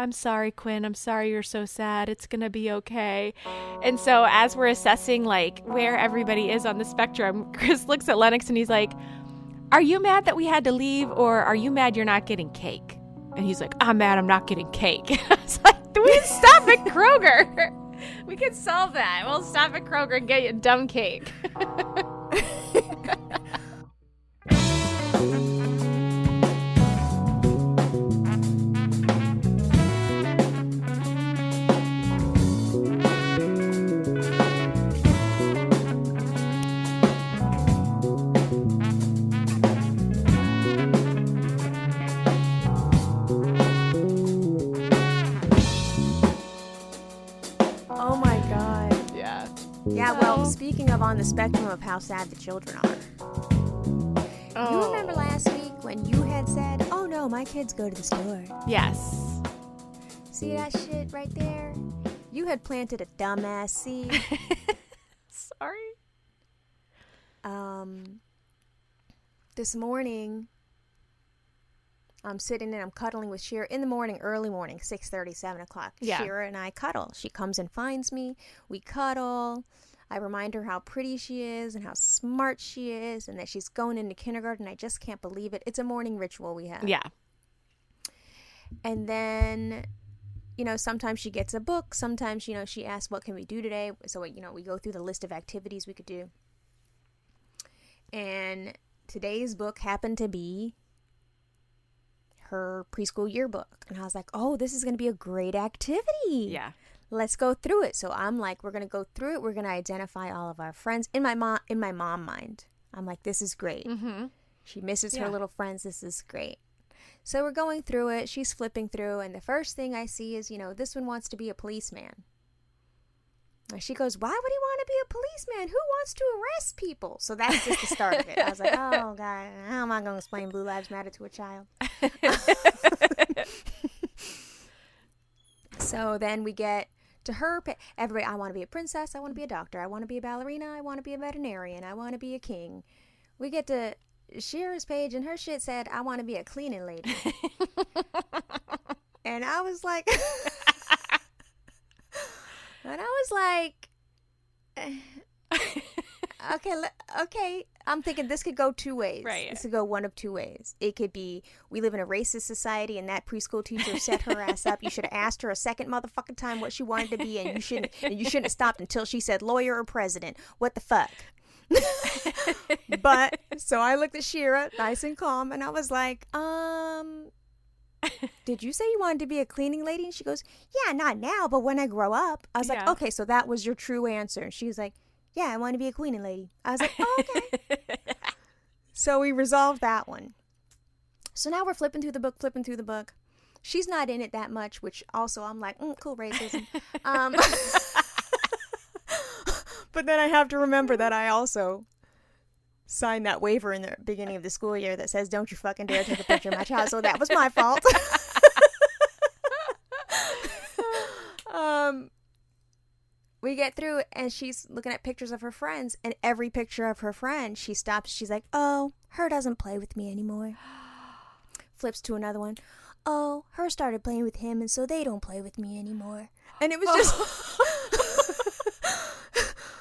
I'm sorry, Quinn. I'm sorry you're so sad. It's going to be okay. And so as we're assessing like where everybody is on the spectrum, Chris looks at Lennox and he's like, are you mad that we had to leave, or are you mad you're not getting cake? And he's like, I'm mad I'm not getting cake. I was like, we can stop at Kroger. We can solve that. We'll stop at Kroger and get you a dumb cake. Speaking of on the spectrum of how sad the children are. You remember last week when you had said, oh no, my kids go to the store? Yes. See that shit right there? You had planted a dumbass seed. Sorry. This morning, I'm sitting and I'm cuddling with Shira in the morning, early morning, 6:30, 7 o'clock. Yeah. Shira and I cuddle. She comes and finds me. We cuddle. I remind her how pretty she is and how smart she is and that she's going into kindergarten. I just can't believe it. It's a morning ritual we have. Yeah. And then, sometimes she gets a book. Sometimes, she asks, what can we do today? So, we go through the list of activities we could do. And today's book happened to be her preschool yearbook. And I was like, oh, this is going to be a great activity. Yeah. Let's go through it. So I'm like, we're going to go through it. We're going to identify all of our friends. In my mom mind, I'm like, this is great. Mm-hmm. She misses her little friends. This is great. So we're going through it. She's flipping through. And the first thing I see is, this one wants to be a policeman. And she goes, why would he want to be a policeman? Who wants to arrest people? So that's just the start of it. I was like, oh, God, how am I going to explain Blue Lives Matter to a child? So then we get to her, everybody, I want to be a princess, I want to be a doctor, I want to be a ballerina, I want to be a veterinarian, I want to be a king. We get to Shira's page and her shit said, I want to be a cleaning lady. And I was like, okay, I'm thinking this could go two ways. Right. This could go one of two ways. It could be, we live in a racist society and that preschool teacher set her ass up. You should have asked her a second motherfucking time what she wanted to be, and you shouldn't have stopped until she said lawyer or president. What the fuck? But, so I looked at Shira, nice and calm, and I was like, did you say you wanted to be a cleaning lady? And she goes, yeah, not now, but when I grow up. I was like, okay, so that was your true answer. And she was like, yeah, I want to be a cleaning lady. I was like, oh, okay. So we resolved that one. So now we're flipping through the book. She's not in it that much, which also I'm like, cool racism. But then I have to remember that I also signed that waiver in the beginning of the school year that says, don't you fucking dare take a picture of my child. So that was my fault. We get through and she's looking at pictures of her friends, and every picture of her friend, she stops. She's like, oh, her doesn't play with me anymore. Flips to another one. Oh, her started playing with him, and so they don't play with me anymore. And it was just,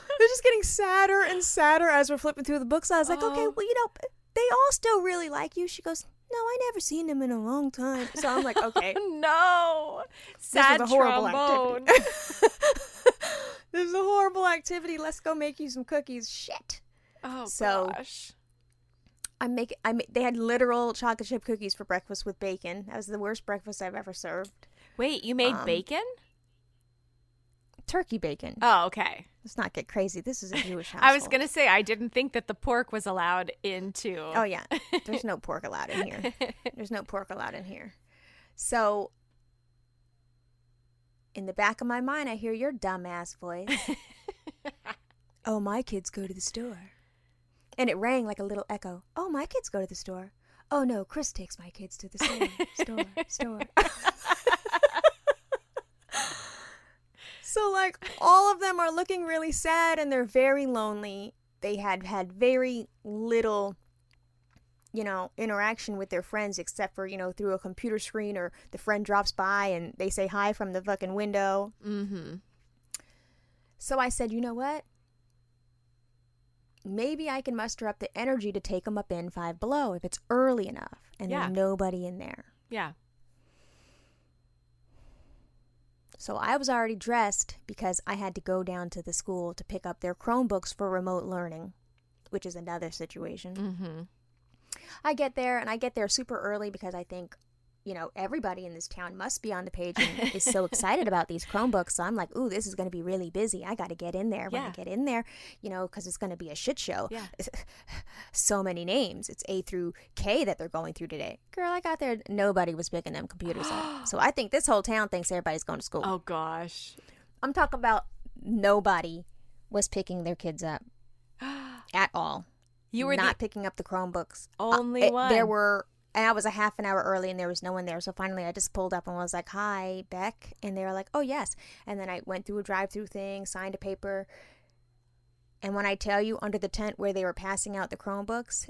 it was just getting sadder and sadder as we're flipping through the books. I was like, okay, well, they all still really like you. She goes, no, I never seen them in a long time. So I'm like, okay. No. Sad this was a horrible trombone. activity. This is a horrible activity. Let's go make you some cookies. Shit. Oh, so, gosh. They had literal chocolate chip cookies for breakfast with bacon. That was the worst breakfast I've ever served. Wait, you made bacon? Turkey bacon. Oh, okay. Let's not get crazy. This is a Jewish household. I was going to say, I didn't think that the pork was allowed into. Oh, yeah. There's no pork allowed in here. There's no pork allowed in here. So, in the back of my mind, I hear your dumbass voice. Oh, my kids go to the store. And it rang like a little echo. Oh, my kids go to the store. Oh, no, Chris takes my kids to the store. So, like, all of them are looking really sad and they're very lonely. They had very little interaction with their friends except for, through a computer screen, or the friend drops by and they say hi from the fucking window. Mm-hmm. So I said, you know what? Maybe I can muster up the energy to take them up in Five Below if it's early enough and there's nobody in there. Yeah. So I was already dressed because I had to go down to the school to pick up their Chromebooks for remote learning, which is another situation. Mm-hmm. I get there super early because I think, everybody in this town must be on the page and is so excited about these Chromebooks. So I'm like, ooh, this is going to be really busy. I got to get in there. When I get in there, because it's going to be a shit show. Yeah. So many names. It's A through K that they're going through today. Girl, I got there. Nobody was picking them computers up. So I think this whole town thinks everybody's going to school. Oh, gosh. I'm talking about nobody was picking their kids up at all. You were not picking up the Chromebooks. Only one. There were... And I was a half an hour early and there was no one there. So finally I just pulled up and was like, hi, Beck. And they were like, oh, yes. And then I went through a drive-through thing, signed a paper. And when I tell you, under the tent where they were passing out the Chromebooks,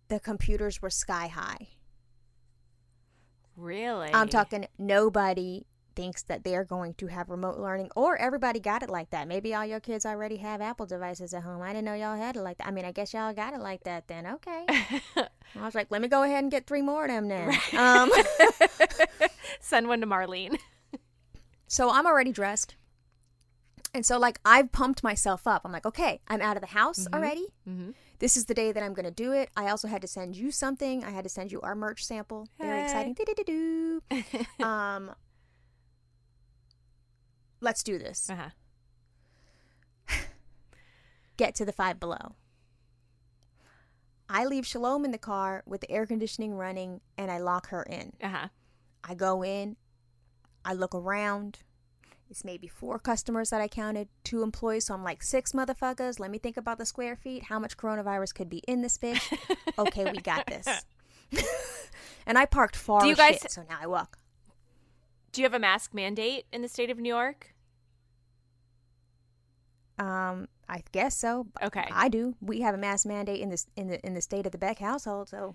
the computers were sky high. Really? I'm talking nobody thinks that they're going to have remote learning, or everybody got it like that. Maybe all your kids already have Apple devices at home. I didn't know y'all had it like that. I mean, I guess y'all got it like that then. Okay. I was like, let me go ahead and get 3 more of them then. Send one to Marlene. So I'm already dressed. And so, I've pumped myself up. I'm like, okay, I'm out of the house already. Mm-hmm. This is the day that I'm going to do it. I also had to send you something. I had to send you our merch sample. Very exciting. Let's do this. Get to the Five Below. I leave Shalom in the car with the air conditioning running, and I lock her in. I go in. I look around. It's maybe 4 customers that I counted, 2 employees, so I'm like, 6 motherfuckers. Let me think about the square feet. How much coronavirus could be in this bitch? Okay, we got this. And I parked far as shit, so now I walk. Do you have a mask mandate in the state of New York? I guess so. Okay. I do. We have a mask mandate in the state of the Beck household, so.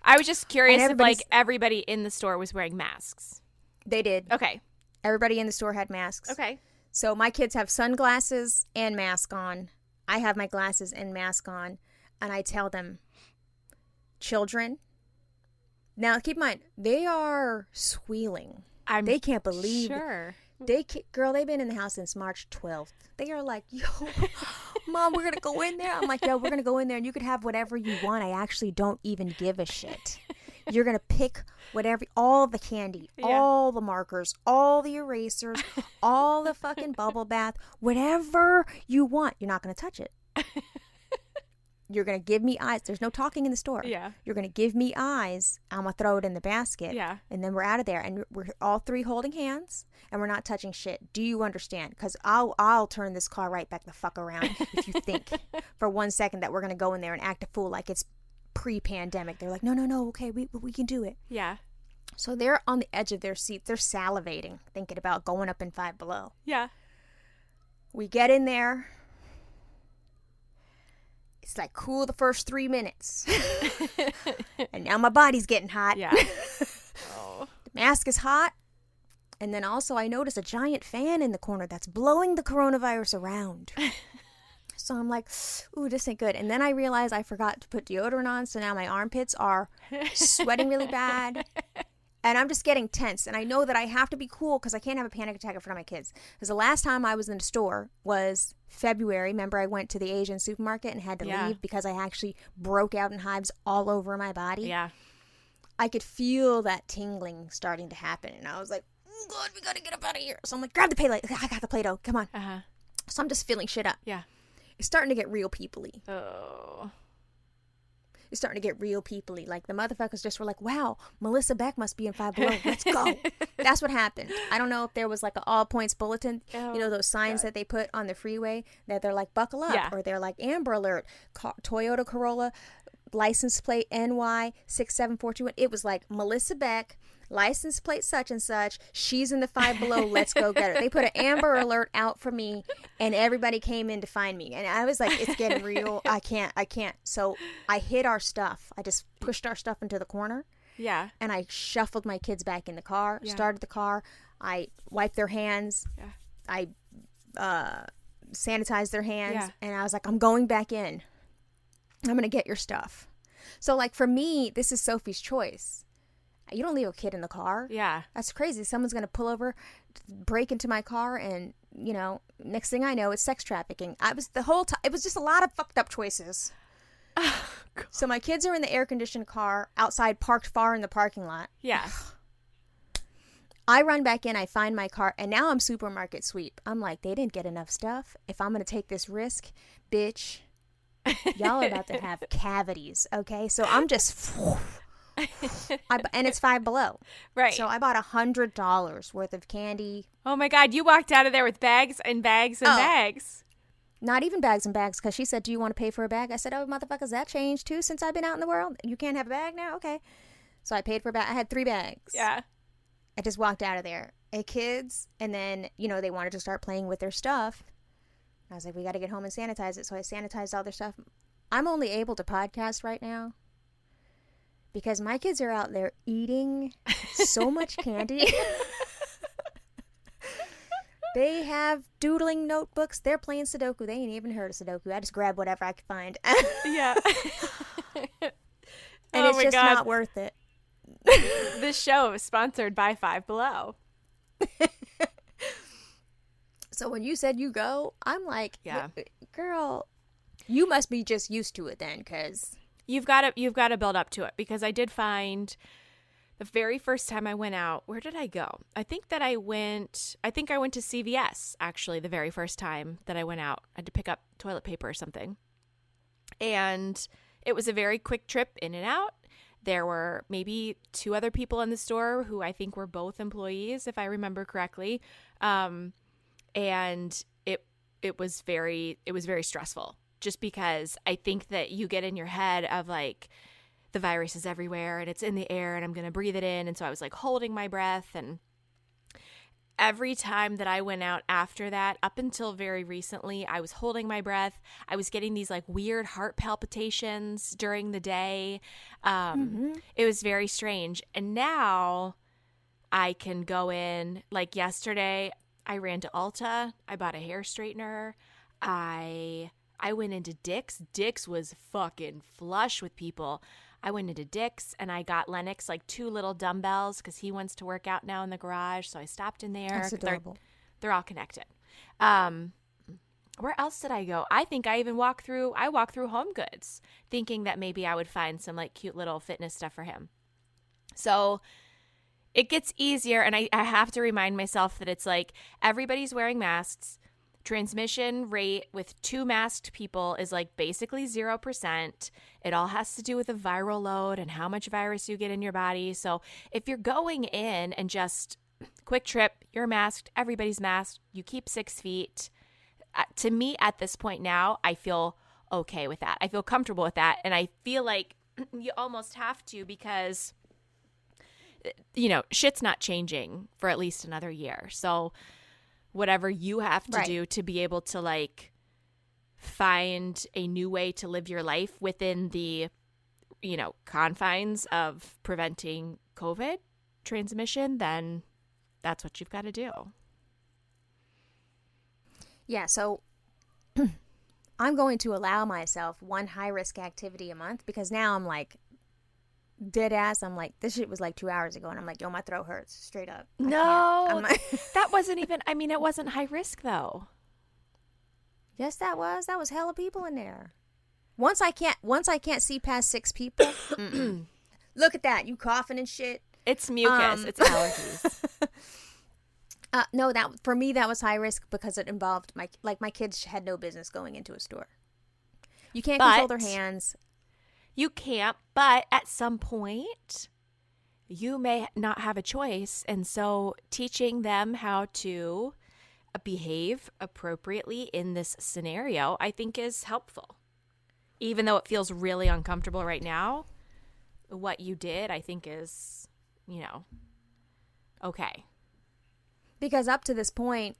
I was just curious if everybody in the store was wearing masks. They did. Okay. Everybody in the store had masks. Okay. So my kids have sunglasses and mask on. I have my glasses and mask on, and I tell them, children. Now keep in mind, they are squealing. They can't believe sure. Girl, they've been in the house since March 12th. They are like, yo, Mom, we're going to go in there. I'm like, yo, we're going to go in there and you could have whatever you want. I actually don't even give a shit. You're going to pick all the candy, all the markers, all the erasers, all the fucking bubble bath, whatever you want. You're not going to touch it. You're going to give me eyes. There's no talking in the store. Yeah. You're going to give me eyes. I'm going to throw it in the basket. Yeah. And then we're out of there. And we're all 3 holding hands. And we're not touching shit. Do you understand? Because I'll turn this car right back the fuck around if you think for 1 second that we're going to go in there and act a fool like it's pre-pandemic. They're like, no, okay, we can do it. Yeah. So they're on the edge of their seats. They're salivating, thinking about going up in Five Below. Yeah. We get in there. It's like cool the first 3 minutes. And now my body's getting hot. Yeah. Oh. The mask is hot. And then also I notice a giant fan in the corner that's blowing the coronavirus around. So I'm like, ooh, this ain't good. And then I realize I forgot to put deodorant on. So now my armpits are sweating really bad. And I'm just getting tense. And I know that I have to be cool because I can't have a panic attack in front of my kids. Because the last time I was in the store was February. Remember, I went to the Asian supermarket and had to leave because I actually broke out in hives all over my body. Yeah. I could feel that tingling starting to happen. And I was like, oh, God, we got to get up out of here. So I'm like, grab the Play-Doh. I got the Play-Doh. Come on. Uh-huh. So I'm just filling shit up. Yeah. It's starting to get real people-y. Oh. It's starting to get real people-y. Like, the motherfuckers just were like, wow, Melissa Beck must be in Five Below. Let's go. That's what happened. I don't know if there was like an all points bulletin. You know, those signs that they put on the freeway that they're like, buckle up. Yeah. Or they're like, Amber Alert, Toyota Corolla, license plate NY 67421. It was like Melissa Beck, license plate such and such. She's in the Five Below. Let's go get her. They put an Amber Alert out for me, and everybody came in to find me. And I was like, it's getting real. I can't. So I hid our stuff. I just pushed our stuff into the corner. Yeah. And I shuffled my kids back in the car, started the car. I wiped their hands. Yeah. I sanitized their hands. Yeah. And I was like, I'm going back in. I'm going to get your stuff. So, like, for me, this is Sophie's choice. You don't leave a kid in the car. Yeah. That's crazy. Someone's going to pull over, break into my car, and, you know, next thing I know, it's sex trafficking. It was just a lot of fucked up choices. Oh, so my kids are in the air-conditioned car outside, parked far in the parking lot. Yeah. I run back in, I find my car, and now I'm supermarket sweep. I'm like, they didn't get enough stuff. If I'm going to take this risk, bitch, y'all are about to have cavities, okay? So I'm just... and it's Five Below. Right. So I bought $100 worth of candy. Oh, my God. You walked out of there with bags and bags and bags. Not even bags and bags, because she said, do you want to pay for a bag? I said, oh, motherfuckers, that changed, too, since I've been out in the world. You can't have a bag now? Okay. So I paid for a bag. I had 3 bags. Yeah. I just walked out of there. And kids, and then, you know, they wanted to start playing with their stuff. I was like, we got to get home and sanitize it. So I sanitized all their stuff. I'm only able to podcast right now because my kids are out there eating so much candy. They have doodling notebooks. They're playing Sudoku. They ain't even heard of Sudoku. I just grab whatever I can find. Yeah. And it's just not worth it. This show is sponsored by Five Below. So when you said you go, I'm like, yeah, girl, you must be just used to it then, because you've got to build up to it. Because I did find the very first time I went out, where did I go? I think I went to CVS, actually, the very first time that I went out. I had to pick up toilet paper or something. And it was a very quick trip in and out. There were maybe 2 other people in the store who I think were both employees, if I remember correctly. And it was very stressful, just because I think that you get in your head of like, the virus is everywhere and it's in the air and I'm going to breathe it in. And so I was like holding my breath. And every time that I went out after that, up until very recently, I was holding my breath. I was getting these like weird heart palpitations during the day. It was very strange. And now I can go in, like yesterday, I ran to Ulta. I bought a hair straightener. I went into Dick's. Dick's was fucking flush with people. I went into Dick's and I got Lennox like 2 little dumbbells because he wants to work out now in the garage. So I stopped in there. That's adorable. They're all connected. Where else did I go? I think I even walked through Home Goods thinking that maybe I would find some like cute little fitness stuff for him. So it gets easier. And I have to remind myself that it's like everybody's wearing masks. Transmission rate with 2 masked people is like basically 0%. It all has to do with the viral load and how much virus you get in your body. So if you're going in and just quick trip, you're masked, everybody's masked, you keep 6 feet. To me at this point now, I feel okay with that. I feel comfortable with that. And I feel like you almost have to because, you know, shit's not changing for at least another year. So whatever you have to do to be able to like find a new way to live your life within the, you know, confines of preventing COVID transmission, then that's what you've got to do. Yeah. So I'm going to allow myself 1 high risk activity a month because now I'm like, dead ass, I'm like, this shit was like 2 hours ago, and I'm like, yo, my throat hurts straight up. No, that wasn't even, I mean, it wasn't high risk though. Yes, that was hella people in there. Once I can't see past 6 people, look at that, you coughing and shit. It's mucus, it's allergies. No, that for me that was high risk because it involved my kids had no business going into a store. You can't control their hands. You can't, but at some point, you may not have a choice. And so teaching them how to behave appropriately in this scenario, I think is helpful. Even though it feels really uncomfortable right now, what you did, I think is, you know, okay. Because up to this point,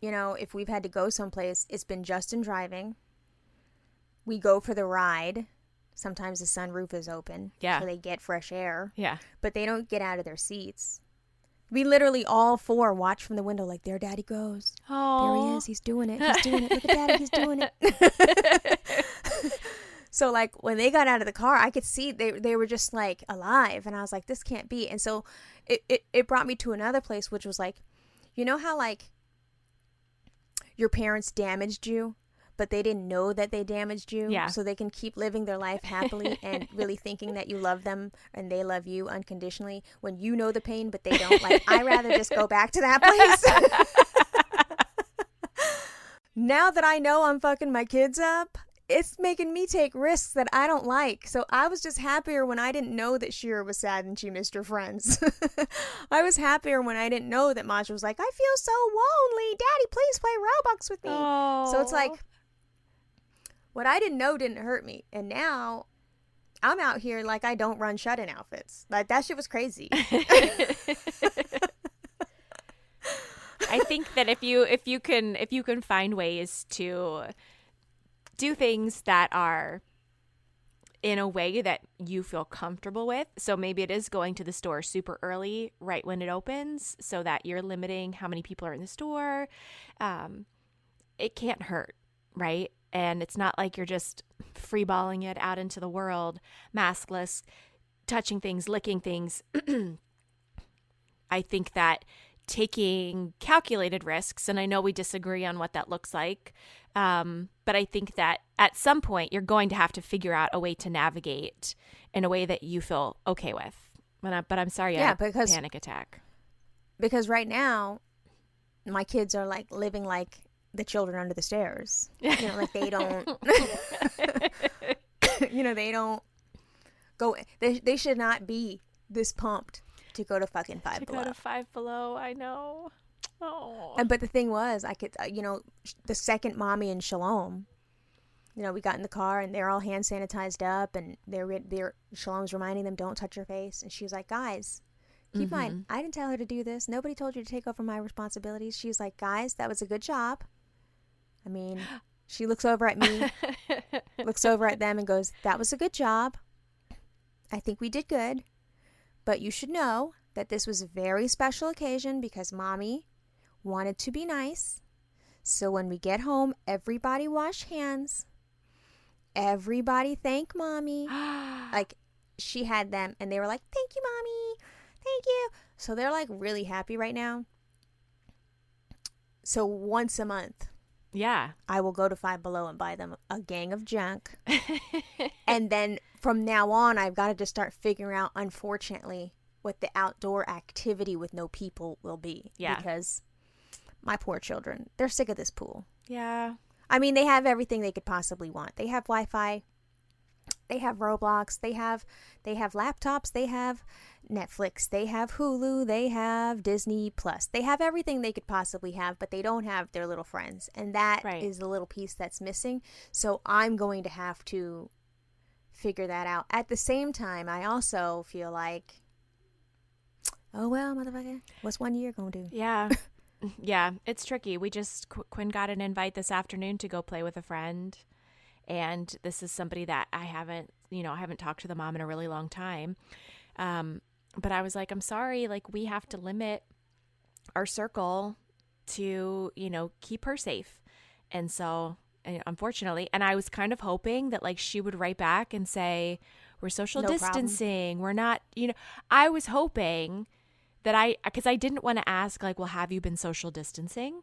you know, if we've had to go someplace, it's been Justin driving. We go for the ride. Sometimes the sunroof is open. Yeah. So they get fresh air. Yeah. But they don't get out of their seats. We literally all four watch from the window like, there daddy goes. Oh. There he is. He's doing it. He's doing it. Look at daddy. He's doing it. So, like, when they got out of the car, I could see they were just, like, alive. And I was like, this can't be. And so it brought me to another place, which was, like, you know how, like, your parents damaged you, but they didn't know that they damaged you? Yeah. So they can keep living their life happily and really thinking that you love them and they love you unconditionally when you know the pain, but they don't. Like, I'd rather just go back to that place. Now that I know I'm fucking my kids up, it's making me take risks that I don't like. So I was just happier when I didn't know that Shira was sad and she missed her friends. I was happier when I didn't know that Masha was like, I feel so lonely. Daddy, please play Roblox with me. Oh. So it's like, what I didn't know didn't hurt me. And now I'm out here like I don't run shut-in outfits. Like, that shit was crazy. I think that if you can find ways to do things that are in a way that you feel comfortable with. So maybe it is going to the store super early, right when it opens, so that you're limiting how many people are in the store. It can't hurt, right? And it's not like you're just freeballing it out into the world, maskless, touching things, licking things. I think that taking calculated risks, and I know we disagree on what that looks like, but I think that at some point you're going to have to figure out a way to navigate in a way that you feel okay with. But I'm sorry, I had a panic attack. Because right now, my kids are like living like the children under the stairs. You know, like they don't, you know, they don't go, they should not be this pumped to go to fucking Five Below. To go to Five Below, I know. Oh. But the thing was, I could, you know, the second Mommy and Shalom, you know, we got in the car and they're all hand sanitized up and Shalom's reminding them, don't touch your face. And she was like, guys, keep in mind, I didn't tell her to do this. Nobody told you to take over my responsibilities. She was like, guys, that was a good job. I mean, she looks over at me, looks over at them and goes, that was a good job. I think we did good. But you should know that this was a very special occasion because Mommy wanted to be nice. So when we get home, everybody wash hands. Everybody thank Mommy. Like, she had them and they were like, thank you, Mommy. Thank you. So they're like really happy right now. So once a month, yeah, I will go to Five Below and buy them a gang of junk. And then from now on, I've got to just start figuring out, unfortunately, what the outdoor activity with no people will be. Yeah. Because my poor children, they're sick of this pool. Yeah. I mean, they have everything they could possibly want. They have Wi-Fi. They have Roblox. They have laptops. They have Netflix. They have Hulu. They have Disney Plus. They have everything they could possibly have, but they don't have their little friends. And that is the little piece that's missing. So I'm going to have to figure that out. At the same time, I also feel like, oh, well, motherfucker, what's 1 year going to do? Yeah. Yeah, it's tricky. We just, Quinn got an invite this afternoon to go play with a friend. And this is somebody that I haven't talked to the mom in a really long time. But I was like, I'm sorry, like we have to limit our circle to, keep her safe. And so unfortunately, and I was kind of hoping that like she would write back and say, we're social distancing. Problem. We're not, I was hoping that because I didn't want to ask like, well, have you been social distancing?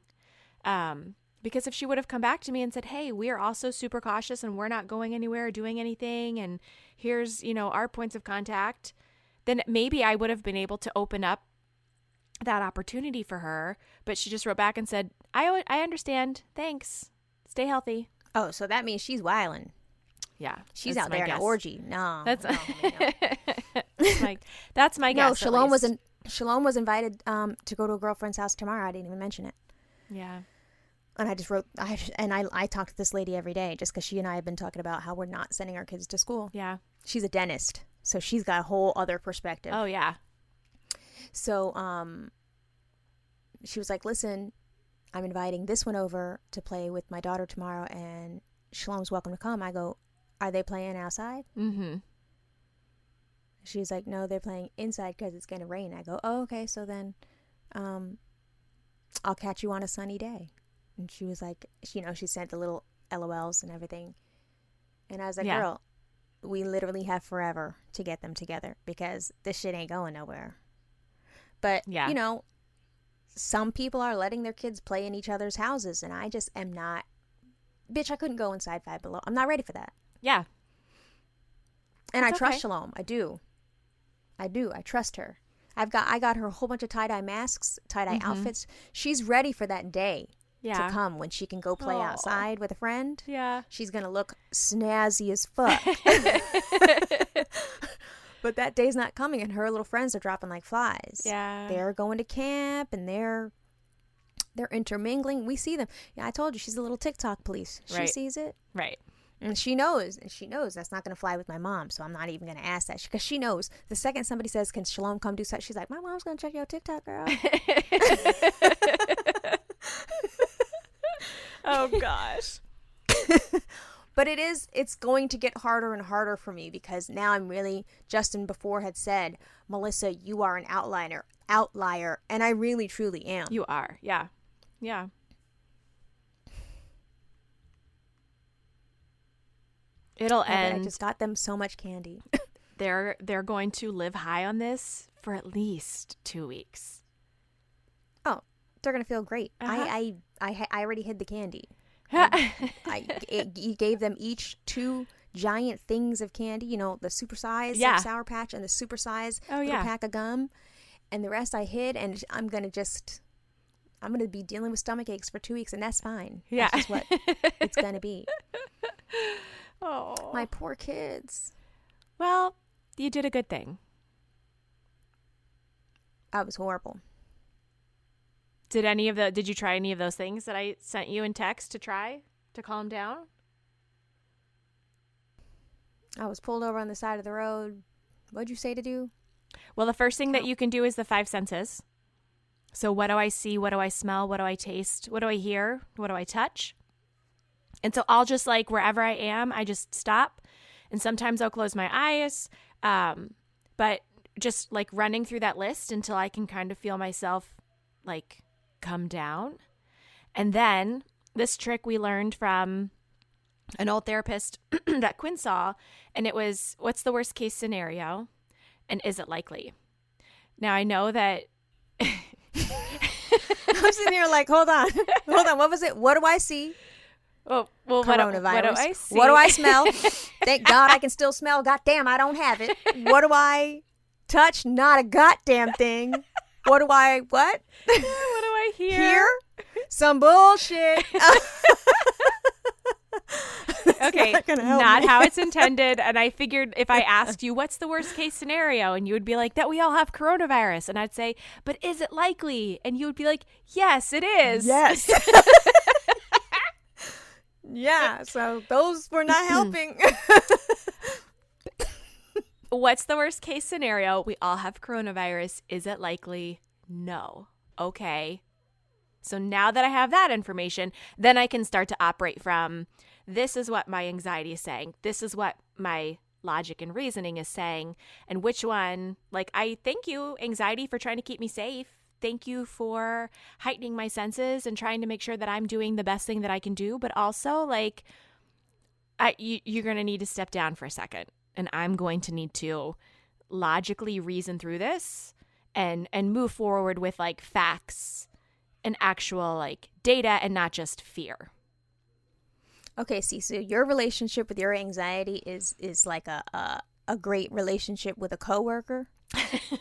Because if she would have come back to me and said, hey, we are also super cautious and we're not going anywhere or doing anything, and here's, our points of contact, then maybe I would have been able to open up that opportunity for her. But she just wrote back and said, I understand. Thanks. Stay healthy. Oh, so that means she's wilding. Yeah. She's out there in an orgy. No. That's my guess. No, Shalom was invited to go to a girlfriend's house tomorrow. I didn't even mention it. Yeah. And I just wrote, I talk to this lady every day just because she and I have been talking about how we're not sending our kids to school. Yeah. She's a dentist, so she's got a whole other perspective. Oh, yeah. So she was like, listen, I'm inviting this one over to play with my daughter tomorrow, and Shalom's welcome to come. I go, are they playing outside? Mm-hmm. She's like, no, they're playing inside because it's going to rain. I go, oh, okay, so then I'll catch you on a sunny day. And she was like, she sent the little LOLs and everything. And I was like, girl, we literally have forever to get them together because this shit ain't going nowhere. But, some people are letting their kids play in each other's houses, and I just am not. Bitch, I couldn't go inside Five Below. I'm not ready for that. Yeah. And I trust Shalom. I do. I trust her. I got her a whole bunch of tie-dye masks, tie-dye outfits. She's ready for that day to come when she can go play outside with a friend. Yeah. She's going to look snazzy as fuck. But that day's not coming, and her little friends are dropping like flies. Yeah. They're going to camp, and they're intermingling. We see them. Yeah, I told you, she's a little TikTok police. She sees it. Right. And she knows that's not going to fly with my mom, so I'm not even going to ask that. Because she knows the second somebody says, can Shalom come do something, she's like, my mom's going to check your TikTok, girl. Oh, gosh. But it's going to get harder and harder for me because now I'm really, Justin before had said, Melissa, you are an outlier. And I really, truly am. You are. Yeah. Yeah. It'll end. I just got them so much candy. They're going to live high on this for at least 2 weeks. Oh, they're going to feel great. I already hid the candy. You gave them each 2 giant things of candy, the supersize Sour Patch and the supersize little pack of gum, and the rest I hid. And I'm gonna be dealing with stomach aches for 2 weeks, and that's fine. Yeah, that's just what it's gonna be. Oh, my poor kids. Well, you did a good thing. I was horrible. Did you try any of those things that I sent you in text to try to calm down? I was pulled over on the side of the road. What'd you say to do? Well, the first thing that you can do is the 5 senses. So what do I see? What do I smell? What do I taste? What do I hear? What do I touch? And so I'll just wherever I am, I just stop. And sometimes I'll close my eyes. But just running through that list until I can kind of feel myself come down. And then this trick we learned from an old therapist that Quinn saw, and it was, what's the worst case scenario and is it likely? Now I know that I'm sitting here hold on, what was it? What do I see? Well, coronavirus. What do I see? What do I smell? Thank God I can still smell. Goddamn, I don't have it. What do I touch? Not a goddamn thing. What do I hear? Some bullshit. Okay, not how it's intended. And I figured if I asked you, what's the worst case scenario? And you would be like, that we all have coronavirus. And I'd say, but is it likely? And you would be like, yes, it is. Yes. Yeah, so those were not helping. What's the worst case scenario? We all have coronavirus. Is it likely? No. Okay. So now that I have that information, then I can start to operate from, this is what my anxiety is saying. This is what my logic and reasoning is saying. And which one, I thank you, anxiety, for trying to keep me safe. Thank you for heightening my senses and trying to make sure that I'm doing the best thing that I can do. But also, you're going to need to step down for a second. And I'm going to need to logically reason through this and move forward with facts and actual data and not just fear. Okay, so your relationship with your anxiety is like a great relationship with a coworker.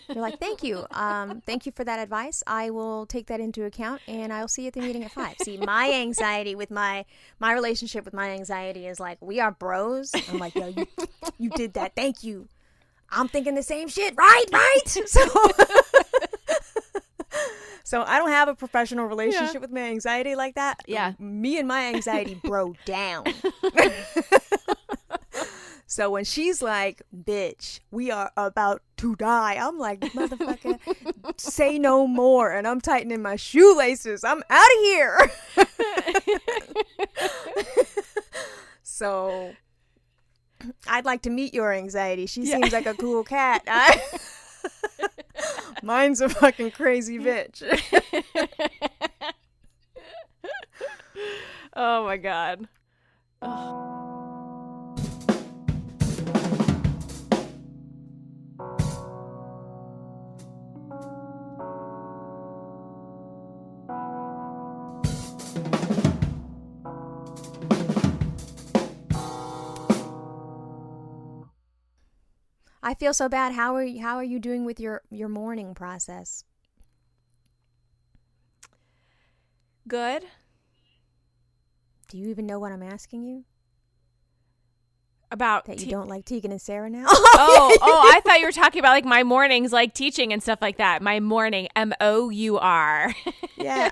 You're like, thank you for that advice. I will take that into account, and I'll see you at the meeting at 5. See, my anxiety with my relationship with my anxiety is we are bros. I'm like, yo, you did that. Thank you. I'm thinking the same shit. Right. So I don't have a professional relationship with my anxiety like that. Yeah. Me and my anxiety bro down. So when she's like, bitch, we are about to die, I'm like, motherfucker, say no more. And I'm tightening my shoelaces. I'm out of here. So I'd like to meet your anxiety. She seems like a cool cat. Mine's a fucking crazy bitch. Oh my God. Oh. I feel so bad. How are you doing with your mourning process? Good. Do you even know what I'm asking you? About that you don't like Tegan and Sarah now? I thought you were talking about like my mornings, like teaching and stuff like that. My morning, MOUR. Yeah.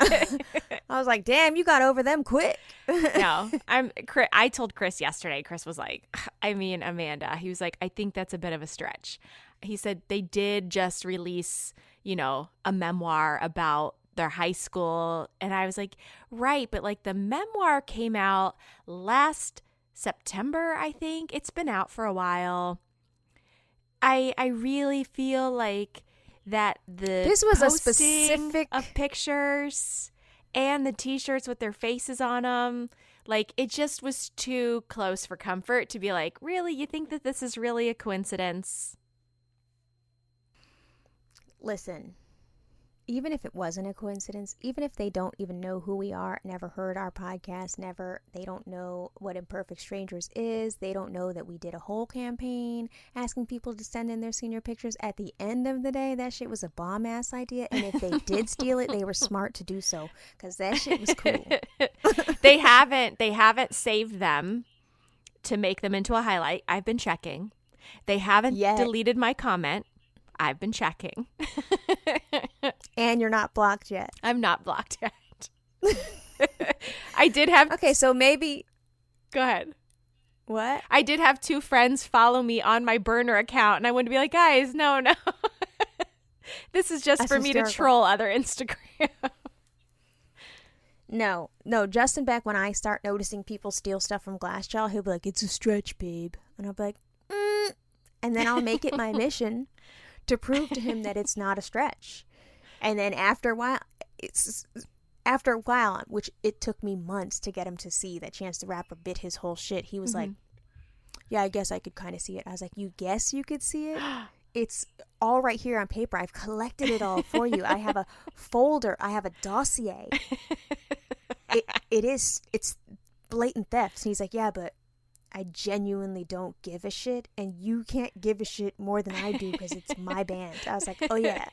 I was like, damn, you got over them quick. No, I told Chris yesterday. Chris was like, I mean, Amanda. He was like, I think that's a bit of a stretch. He said they did just release, a memoir about their high school, and I was like, right, but like the memoir came out last September, I think. It's been out for a while. I really feel like that this was a specific of pictures and the t-shirts with their faces on them, like it just was too close for comfort to be like, really, you think that this is really a coincidence? Listen, even if it wasn't a coincidence, even if they don't even know who we are, never heard our podcast, they don't know what Imperfect Strangers is, they don't know that we did a whole campaign asking people to send in their senior pictures. At the end of the day, that shit was a bomb-ass idea, and if they did steal it, they were smart to do so, because that shit was cool. They haven't saved them to make them into a highlight. I've been checking. They haven't deleted my comment. I've been checking. And you're not blocked yet. I'm not blocked yet. I did have... Okay, so maybe... Go ahead. What? I did have 2 friends follow me on my burner account, and I wanted to be like, guys, no. This is just for me to troll other Instagram. No, Justin Beck, when I start noticing people steal stuff from Glassjaw, he'll be like, it's a stretch, babe. And I'll be like, and then I'll make it my mission to prove to him that it's not a stretch. And then after a while, which it took me months to get him to see that Chance the Rapper bit his whole shit, he was like, yeah, I guess I could kind of see it. I was like, you guess you could see it? It's all right here on paper. I've collected it all for you. I have a folder. I have a dossier. It's blatant theft. And he's like, yeah, but I genuinely don't give a shit, and you can't give a shit more than I do because it's my band. I was like, oh yeah.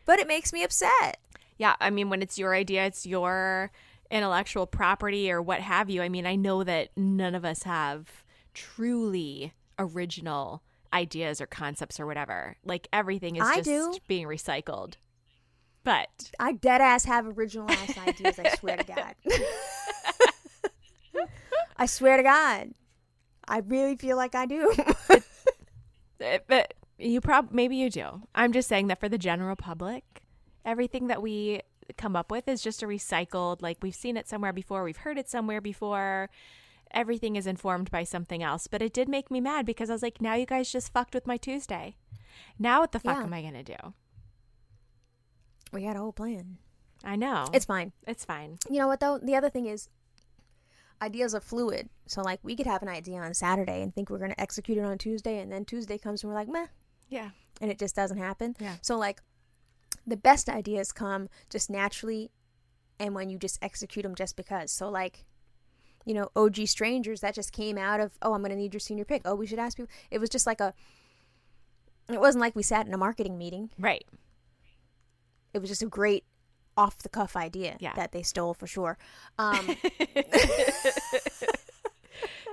But it makes me upset. Yeah, I mean, when it's your idea, it's your intellectual property or what have you. I mean, I know that none of us have truly original ideas or concepts or whatever. Like everything is just being recycled. But I dead ass have original ass ideas, I swear to God. I swear to God. I really feel like I do. But maybe you do. I'm just saying that for the general public, everything that we come up with is just a recycled, like we've seen it somewhere before, we've heard it somewhere before. Everything is informed by something else. But it did make me mad because I was like, now you guys just fucked with my Tuesday. Now what the fuck am I going to do? We had a whole plan. I know. It's fine. It's fine. You know what, though? The other thing is, ideas are fluid. So, like, we could have an idea on Saturday and think we're going to execute it on Tuesday, and then Tuesday comes and we're like, meh. Yeah. And it just doesn't happen. Yeah. So, like, the best ideas come just naturally and when you just execute them just because. So, like, you know, OG Strangers, that just came out of, oh, I'm going to need your senior pick. Oh, we should ask people. It was just like it wasn't like we sat in a marketing meeting. Right. It was just a great off-the-cuff idea that they stole for sure.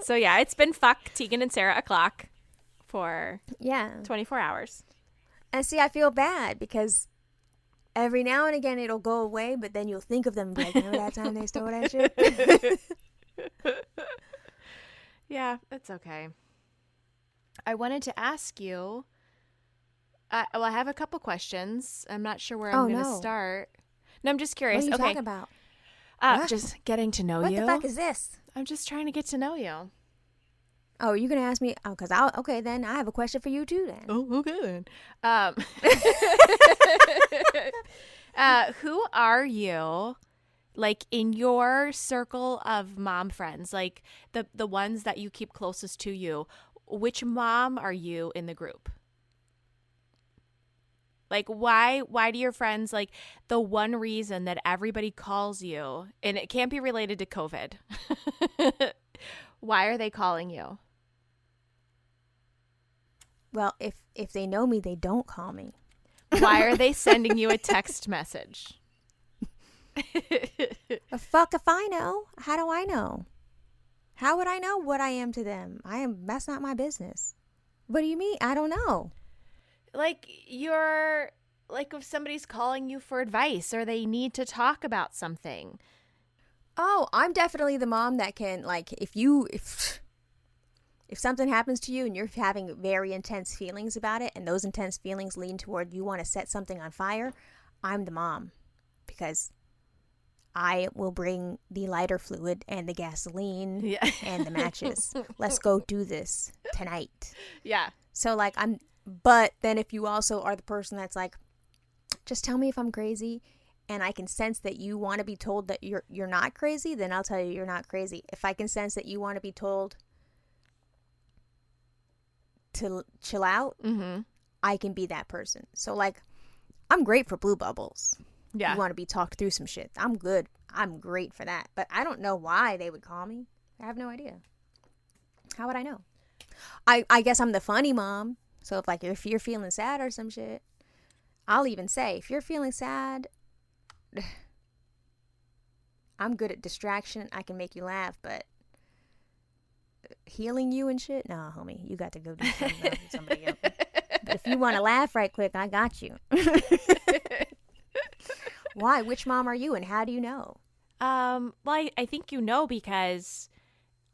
So, yeah, it's been fuck Tegan and Sarah o'clock for 24 hours. And see, I feel bad because every now and again it'll go away, but then you'll think of them and be like, remember that time they stole that shit? Yeah, it's okay. I wanted to ask you, well, I have a couple questions. I'm not sure where I'm going to start. No, I'm just curious. What are you talking about? Just getting to know you. What the fuck is this? I'm just trying to get to know you. Oh, you're going to ask me? Oh, okay, then I have a question for you too then. Oh, okay then. Who are you, like, in your circle of mom friends, like the ones that you keep closest to you? Which mom are you in the group? Like, why do your friends, like, the one reason that everybody calls you, and it can't be related to COVID, why are they calling you? Well, if they know me, they don't call me. Why are they sending you a text message? The fuck if I know. How do I know? How would I know what I am to them? That's not my business. What do you mean? I don't know. Like, if somebody's calling you for advice or they need to talk about something. Oh, I'm definitely the mom that can, like, if something happens to you and you're having very intense feelings about it and those intense feelings lean toward you want to set something on fire, I'm the mom, because I will bring the lighter fluid and the gasoline and the matches. Let's go do this tonight. Yeah. So, like, but then if you also are the person that's like, just tell me if I'm crazy, and I can sense that you want to be told that you're not crazy, then I'll tell you you're not crazy. If I can sense that you want to be told to chill out, I can be that person. So, like, I'm great for blue bubbles. Yeah. You want to be talked through some shit. I'm good. I'm great for that. But I don't know why they would call me. I have no idea. How would I know? I guess I'm the funny mom. So if you're feeling sad or some shit, I'll even say, if you're feeling sad, I'm good at distraction. I can make you laugh, but healing you and shit, nah, homie, you got to go do something with somebody else. But if you want to laugh right quick, I got you. Why? Which mom are you, and how do you know? Well, I think you know because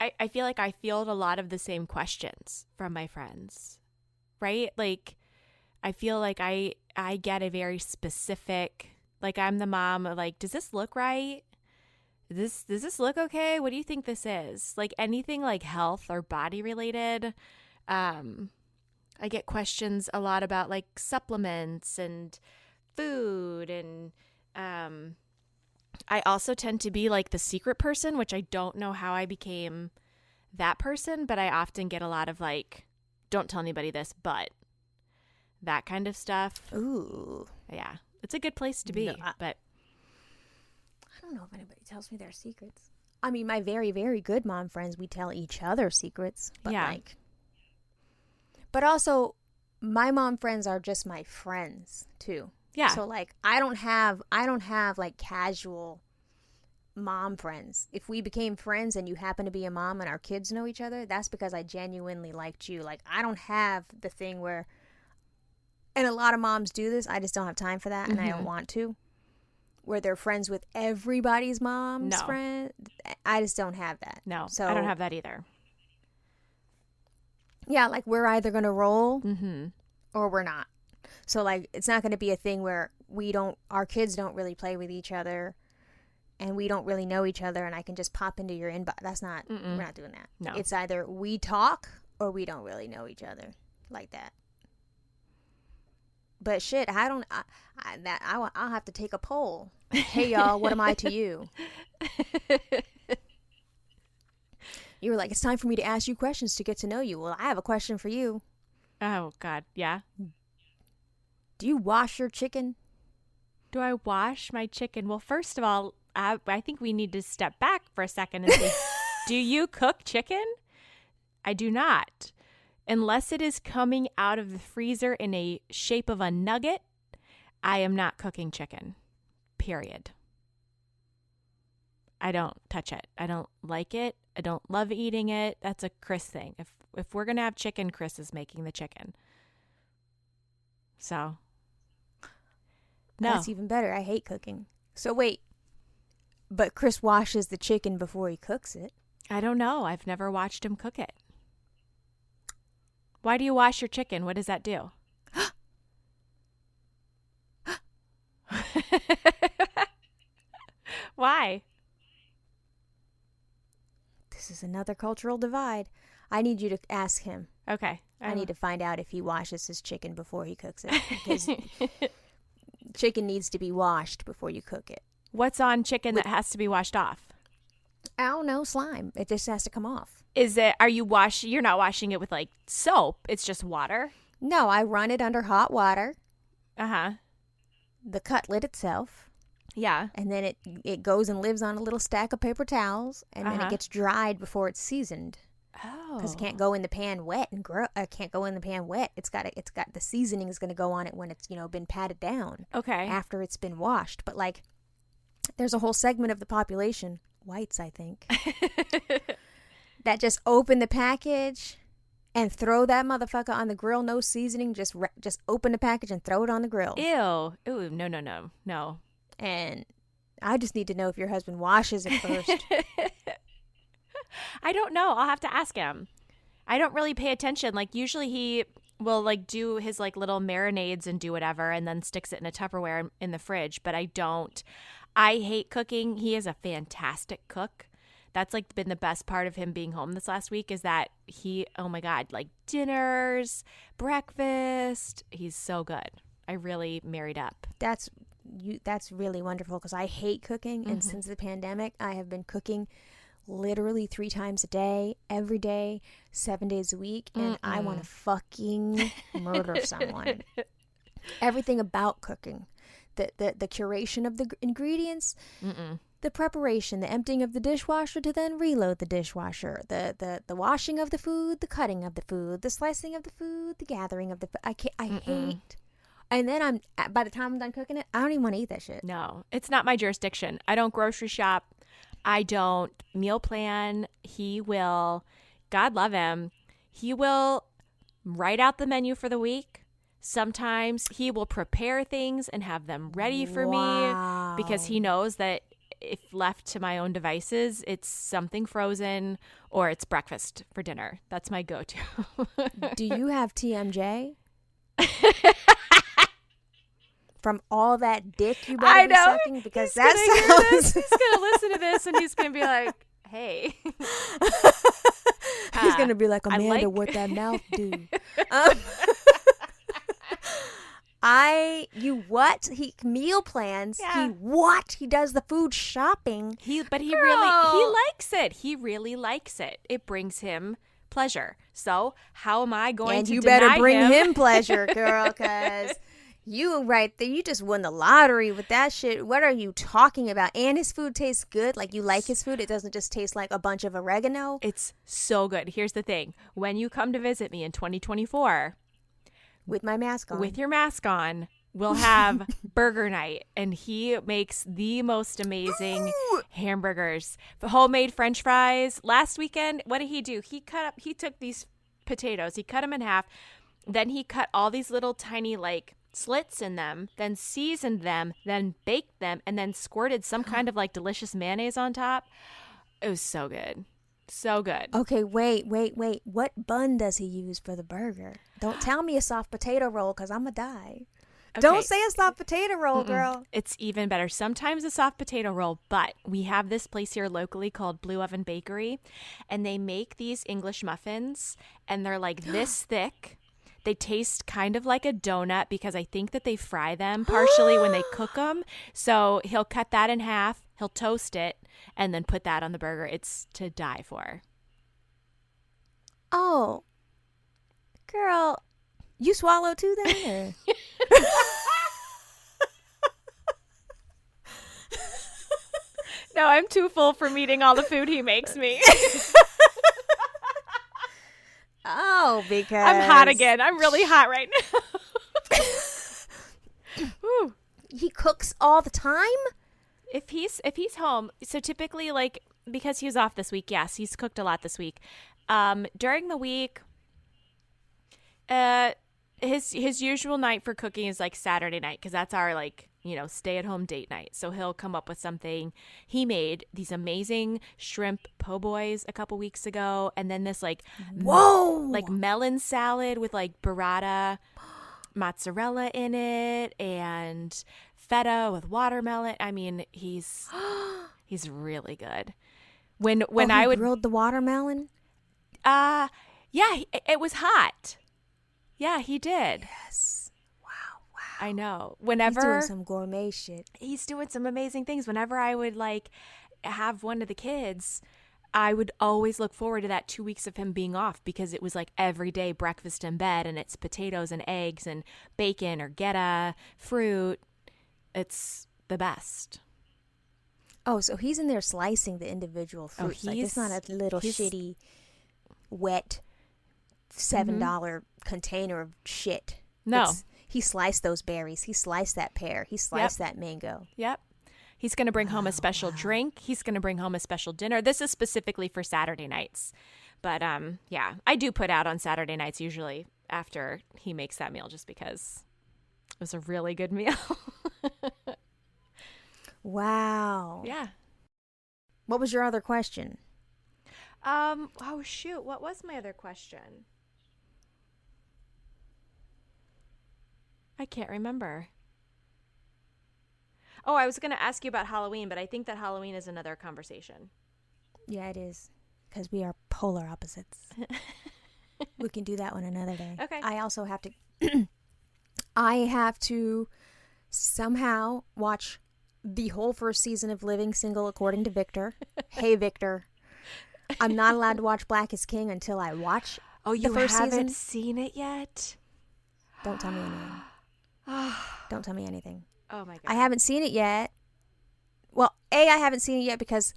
I feel like I field a lot of the same questions from my friends, right? Like, I feel like I get a very specific, like, I'm the mom of, like, does this look right? Does this look okay? What do you think this is? Like, anything like health or body related. I get questions a lot about, like, supplements and food, and I also tend to be like the secret person, which I don't know how I became that person, but I often get a lot of, like, don't tell anybody this, but that kind of stuff. Ooh. Yeah. It's a good place to be, but I don't know if anybody tells me their secrets. I mean, my very, very good mom friends, we tell each other secrets, but but also my mom friends are just my friends too. Yeah. So, like, I don't have like casual mom friends. If we became friends and you happen to be a mom and our kids know each other, that's because I genuinely liked you. Like, I don't have the thing where, and a lot of moms do this, I just don't have time for that, and I don't want to, where they're friends with everybody's mom's friend. I just don't have that. No, so I don't have that either. Yeah, like, we're either going to roll or we're not. So, like, it's not going to be a thing where our kids don't really play with each other and we don't really know each other and I can just pop into your inbox. That's not, we're not doing that. No. It's either we talk or we don't really know each other like that. But shit, I'll have to take a poll. Hey, y'all, what am I to you? You were like, it's time for me to ask you questions to get to know you. Well, I have a question for you. Oh, God. Yeah. Do you wash your chicken? Do I wash my chicken? Well, first of all, I think we need to step back for a second and say, do you cook chicken? I do not. Unless it is coming out of the freezer in a shape of a nugget, I am not cooking chicken. Period. I don't touch it. I don't like it. I don't love eating it. That's a Chris thing. If we're going to have chicken, Chris is making the chicken. So, no. That's even better. I hate cooking. So wait, but Chris washes the chicken before he cooks it. I don't know. I've never watched him cook it. Why do you wash your chicken? What does that do? Why? This is another cultural divide. I need you to ask him. Okay. I need to find out if he washes his chicken before he cooks it. Because chicken needs to be washed before you cook it. What's on chicken that has to be washed off? I don't know, slime. It just has to come off. You're not washing it with like soap. It's just water? No, I run it under hot water. Uh-huh. The cutlet itself. Yeah. And then it goes and lives on a little stack of paper towels, and then it gets dried before it's seasoned. Oh. Because it can't go in the pan wet and can't go in the pan wet. It's got the seasoning is going to go on it when it's been patted down. Okay. After it's been washed, but like there's a whole segment of the population, whites, I think, that just open the package and throw that motherfucker on the grill, no seasoning, just open the package and throw it on the grill. Ew. Ooh, no. And I just need to know if your husband washes it first. I don't know. I'll have to ask him. I don't really pay attention. Like usually he will like do his like little marinades and do whatever and then sticks it in a Tupperware in the fridge, but I don't. I hate cooking. He is a fantastic cook. That's like been the best part of him being home this last week is that oh my God, like dinners, breakfast. He's so good. I really married up. That's really wonderful because I hate cooking. And since the pandemic, I have been cooking literally 3 times a day, every day, 7 days a week. And I want to fucking murder someone. Everything about cooking. The curation of the ingredients, the preparation, the emptying of the dishwasher to then reload the dishwasher, the washing of the food, the cutting of the food, the slicing of the food, the gathering of the food. I hate. And then by the time I'm done cooking it, I don't even want to eat that shit. No, it's not my jurisdiction. I don't grocery shop. I don't meal plan. He will, God love him, he will write out the menu for the week. Sometimes he will prepare things and have them ready for me because he knows that if left to my own devices, it's something frozen or it's breakfast for dinner. That's my go-to. Do you have TMJ? From all that dick you better be sucking? Because he's He's going to listen to this and he's going to be like, hey. He's going to be like, Amanda, what that mouth do? He meal plans. Yeah. He does the food shopping. He likes it. He really likes it. It brings him pleasure. So how am I going to deny him? And you better bring him pleasure, girl, because you right there, you just won the lottery with that shit. What are you talking about? And his food tastes good. Like you like his food. It doesn't just taste like a bunch of oregano. It's so good. Here's the thing. When you come to visit me in 2024, with my mask on. With your mask on, we'll have burger night. And he makes the most amazing hamburgers. Homemade French fries. Last weekend, what did he do? He took these potatoes, he cut them in half. Then he cut all these little tiny like slits in them, then seasoned them, then baked them, and then squirted some kind of like delicious mayonnaise on top. It was so good. So good. Okay, wait. What bun does he use for the burger? Don't tell me a soft potato roll because I'm going to die. Okay. Don't say a soft potato roll, girl. It's even better. Sometimes a soft potato roll, but we have this place here locally called Blue Oven Bakery, and they make these English muffins, and they're like this thick. They taste kind of like a donut because I think that they fry them partially when they cook them. So he'll cut that in half, he'll toast it, and then put that on the burger. It's to die for. Oh, girl, you swallow too then? No, I'm too full from eating all the food he makes me. Oh, because I'm hot again. I'm really hot right now. He cooks all the time? If he's home, so typically like because he was off this week, yes, he's cooked a lot this week. During the week, his usual night for cooking is like Saturday night because that's our like stay-at-home date night. So he'll come up with something. He made these amazing shrimp po' boys a couple weeks ago, and then this melon salad with like burrata mozzarella in it and feta with watermelon. I mean, he's really good. When I would grilled the watermelon? Yeah, it was hot. Yeah, he did. Yes. I know. Whenever he's doing some gourmet shit. He's doing some amazing things. Whenever I would like have one of the kids, I would always look forward to that 2 weeks of him being off, because it was like every day breakfast in bed, and it's potatoes and eggs and bacon or geta, fruit. It's the best. Oh, so he's in there slicing the individual fruits. Like, it's not a little shitty, wet $7 container of shit. No. He sliced those berries. He sliced that pear. He sliced that mango. Yep. He's going to bring home a special drink. He's going to bring home a special dinner. This is specifically for Saturday nights. But yeah, I do put out on Saturday nights usually after he makes that meal, just because it was a really good meal. Wow. Yeah. What was your other question? Oh, shoot. What was my other question? I can't remember. Oh, I was going to ask you about Halloween, but I think that Halloween is another conversation. Yeah, it is. Because we are polar opposites. We can do that one another day. Okay. I also have to... I have to somehow watch the whole first season of Living Single according to Victor. Hey, Victor. I'm not allowed to watch Black is King until I watch the first haven't season. Seen it yet? Don't tell me anything. Don't tell me anything. Oh my God. I haven't seen it yet. Well, I haven't seen it yet because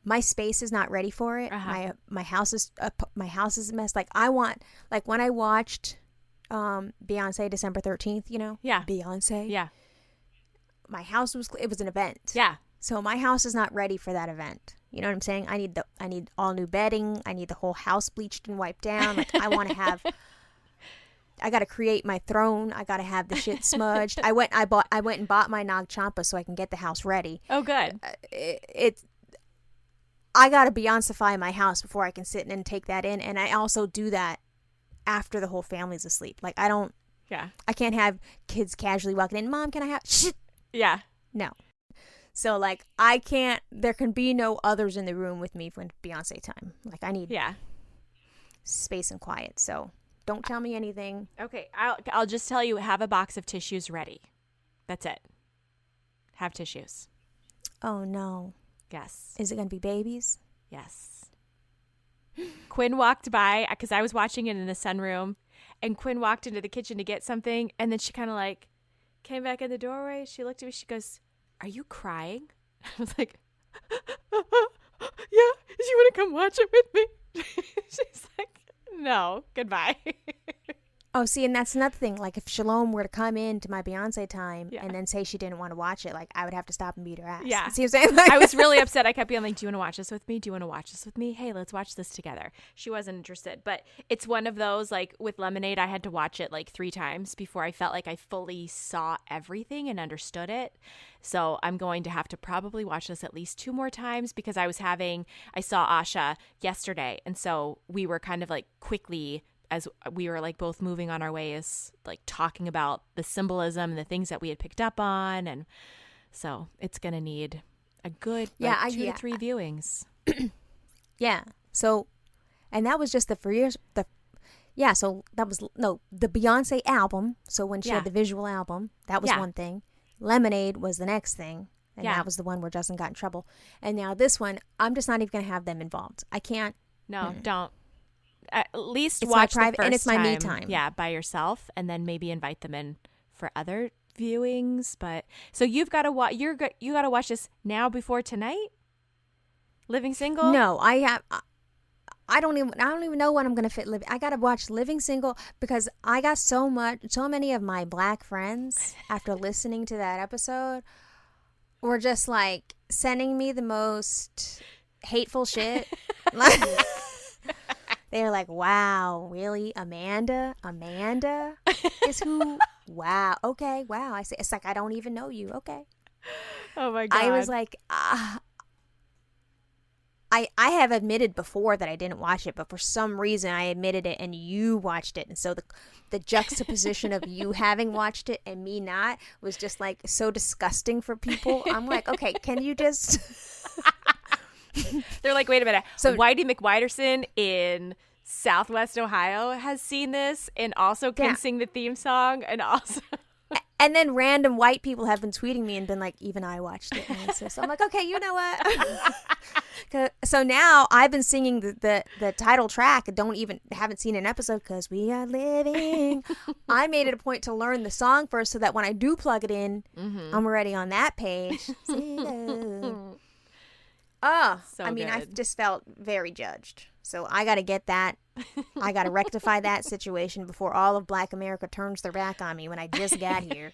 my space is not ready for it. My house is a mess. Like, when I watched Beyonce December 13th, Yeah. Beyonce. Yeah. My house was an event. Yeah. So my house is not ready for that event. You know what I'm saying? I need all new bedding. I need the whole house bleached and wiped down. Like, I got to create my throne. I got to have the shit smudged. I went and bought my Nag Champa so I can get the house ready. Oh, good. I got to Beyonceify my house before I can sit and take that in. And I also do that after the whole family's asleep. Like, I can't have kids casually walking in. Mom, can I have shit? Yeah. No. So, like, there can be no others in the room with me when Beyonce time. Like, I need space and quiet. So, don't tell me anything. Okay. I'll just tell you, have a box of tissues ready. That's it. Have tissues. Oh, no. Yes. Is it going to be babies? Yes. Quinn walked by, because I was watching it in the sunroom, and Quinn walked into the kitchen to get something, and then she kind of like came back in the doorway. She looked at me. She goes, "Are you crying?" I was like, "Yeah. Do you want to come watch it with me?" She's like, "No, goodbye." Oh, see, and that's another thing. Like, if Shalom were to come into my Beyonce time and then say she didn't want to watch it, like, I would have to stop and beat her ass. Yeah. See what I'm saying? Like, I was really upset. I kept being like, "Do you want to watch this with me? Do you want to watch this with me? Hey, let's watch this together." She wasn't interested. But it's one of those, like, with Lemonade, I had to watch it like 3 times before I felt like I fully saw everything and understood it. So I'm going to have to probably watch this at least 2 more times, because I saw Asha yesterday. And so we were kind of like quickly, as we were like both moving on our ways, like talking about the symbolism and the things that we had picked up on. And so it's going to need a good 2 to 3 viewings. Yeah. So, and that was just so that was, the Beyonce album. So when she had the visual album, that was one thing. Lemonade was the next thing. And that was the one where Justin got in trouble. And now this one, I'm just not even going to have them involved. I can't. No, don't. At least it's watch private, the first and it's my time, me time. Yeah, by yourself, and then maybe invite them in for other viewings. But so you've got to watch. You got to watch this now before tonight. Living Single. No, I don't even know when I'm gonna fit. I gotta watch Living Single because I got so many of my black friends after listening to that episode were just like sending me the most hateful shit. They're like, "Wow, really? Amanda is who wow, okay, wow. I say, it's like, I don't even know you. Okay. Oh my God. I was like, I have admitted before that I didn't watch it, but for some reason I admitted it and you watched it. And so the juxtaposition of you having watched it and me not was just like so disgusting for people. I'm like, okay, can you just... They're like, wait a minute. So Whitey McWhiterson in Southwest Ohio has seen this and also can sing the theme song and also... And then random white people have been tweeting me and been like, even I watched it. And so I'm like, okay, you know what? So now I've been singing the title track and haven't seen an episode because we are living. I made it a point to learn the song first so that when I do plug it in, I'm already on that page. Oh, so I mean, good. I just felt very judged. So I got to get that. I got to rectify that situation before all of Black America turns their back on me when I just got here.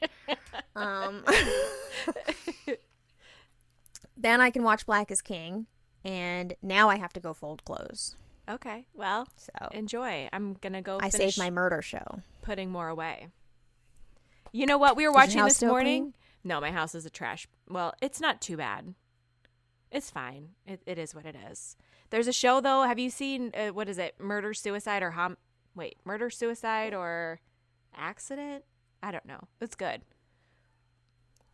Then I can watch Black is King, and now I have to go fold clothes. Okay, well, so enjoy. I'm going to go I saved my murder show. Putting more away. You know what we were watching this morning? No, my house is a trash. Well, it's not too bad. It's fine. It is what it is. There's a show, though. Have you seen, what is it? Murder, Suicide, or Murder, Suicide, or Accident? I don't know. It's good.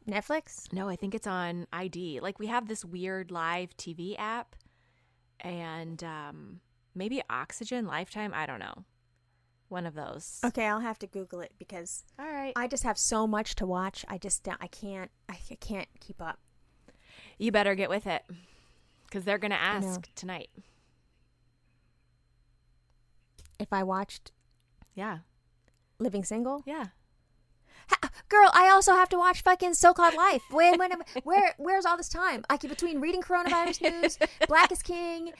Netflix? No, I think it's on ID. Like, we have this weird live TV app. And maybe Oxygen, Lifetime. I don't know. One of those. Okay, I'll have to Google it because all right. I just have so much to watch. I can't keep up. You better get with it, because they're going to ask tonight. If I watched Living Single? Yeah. Girl, I also have to watch fucking So-Called Life. Where's all this time? I keep between reading coronavirus news, Black is King,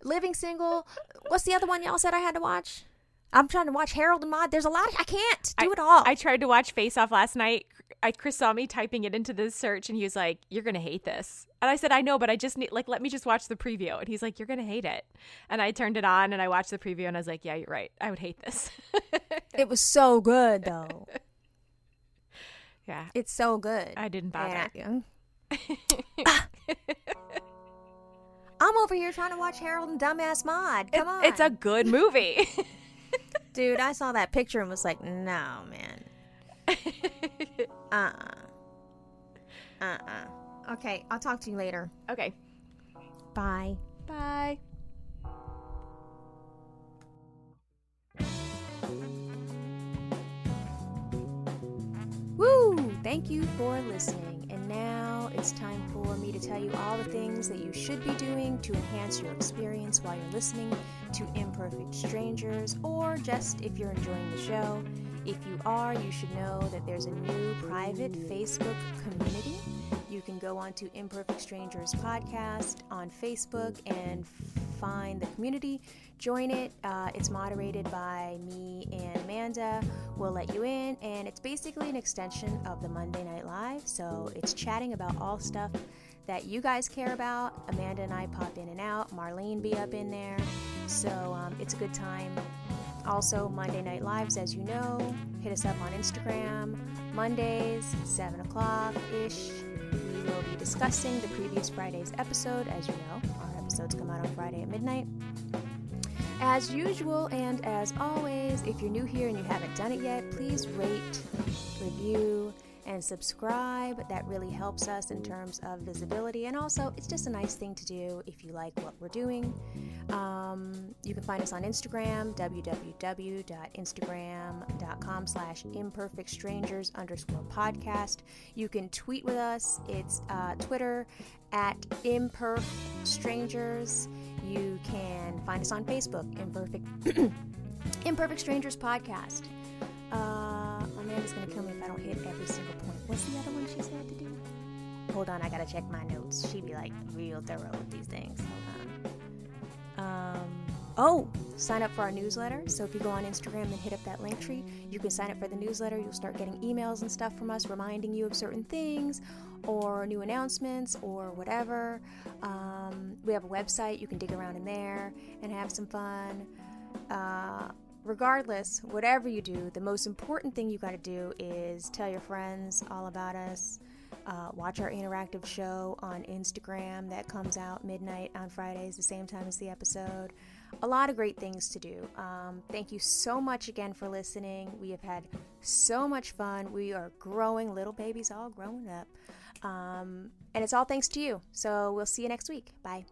Living Single. What's the other one y'all said I had to watch? I'm trying to watch Harold and Maude. There's a lot. I can't do it all. I tried to watch Face Off last night. Chris saw me typing it into the search, and he was like, "You're gonna hate this." And I said, "I know, but I just need let me just watch the preview." And he's like, "You're gonna hate it." And I turned it on and I watched the preview, and I was like, "Yeah, you're right. I would hate this." It was so good, though. Yeah, it's so good. I didn't bother. I'm over here trying to watch Harold and Dumbass Maude. Come on, it's a good movie. Dude, I saw that picture and was like, no, man. Okay, I'll talk to you later. Okay. Bye. Bye. Woo! Thank you for listening. And now it's time for me to tell you all the things that you should be doing to enhance your experience while you're listening to Imperfect Strangers, or just if you're enjoying the show. If you are, you should know that there's a new private Facebook community. You can go on to Imperfect Strangers Podcast on Facebook and find the community. Join it. It's moderated by me and Amanda. We'll let you in, and it's basically an extension of the Monday Night Live. So it's chatting about all stuff that you guys care about. Amanda and I pop in and out. Marlene be up in there. So it's a good time. Also, Monday Night Lives, as you know, hit us up on Instagram. Mondays, 7 o'clock-ish. We will be discussing the previous Friday's episode. As you know, our episodes come out on Friday at midnight. As usual and as always, if you're new here and you haven't done it yet, please rate, review, and subscribe. That really helps us in terms of visibility, and also it's just a nice thing to do if you like what we're doing. You can find us on Instagram, www.instagram.com/imperfectstrangers_podcast. You can tweet with us. It's Twitter @imperfectstrangers. You can find us on Facebook, Imperfect Strangers Podcast. Amanda's gonna kill me if I don't hit every single point. What's the other one she said to do? Hold on, I gotta check my notes. She'd be like real thorough with these things. Hold on. Sign up for our newsletter. So if you go on Instagram and hit up that link tree, you can sign up for the newsletter. You'll start getting emails and stuff from us reminding you of certain things or new announcements or whatever. We have a website. You can dig around in there and have some fun. regardless, whatever you do, the most important thing you got to do is tell your friends all about us. Watch our interactive show on Instagram that comes out midnight on Fridays, the same time as the episode. A lot of great things to do. Thank you so much again for listening. We have had so much fun. We are growing, little babies all growing up. And it's all thanks to you. So we'll see you next week. Bye.